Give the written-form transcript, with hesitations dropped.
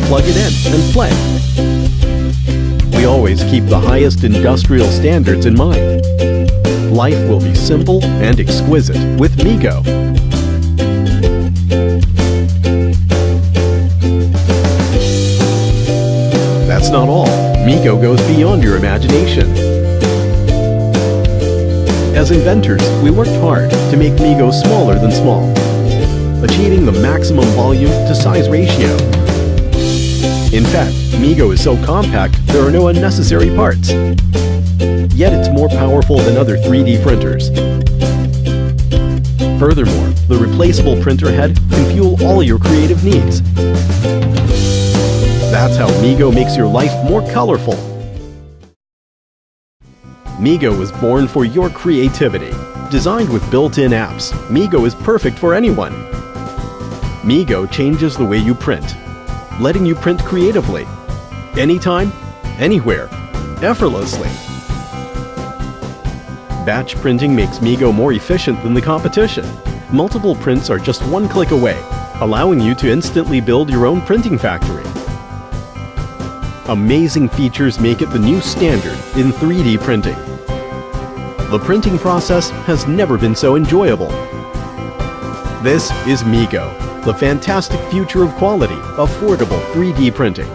plug it in and play. We always keep the highest industrial standards in mind. Life will be simple and exquisite with MeeGo. That's not all. MeeGo goes beyond your imagination. As inventors, we worked hard to make MeeGo smaller than small, achieving the maximum volume to size ratio. In fact, MeeGo is so compact, there are no unnecessary parts. Yet it's more powerful than other 3D printers. Furthermore, the replaceable printer head can fuel all your creative needs. That's how MeeGo makes your life more colorful. MeeGo was born for your creativity. Designed with built-in apps, MeeGo is perfect for anyone. MeeGo changes the way you print, letting you print creatively, anytime, anywhere, effortlessly. Batch printing makes MeeGo more efficient than the competition. Multiple prints are just one click away, allowing you to instantly build your own printing factory. Amazing features make it the new standard in 3D printing. The printing process has never been so enjoyable. This is MeeGo, the fantastic future of quality, affordable 3D printing.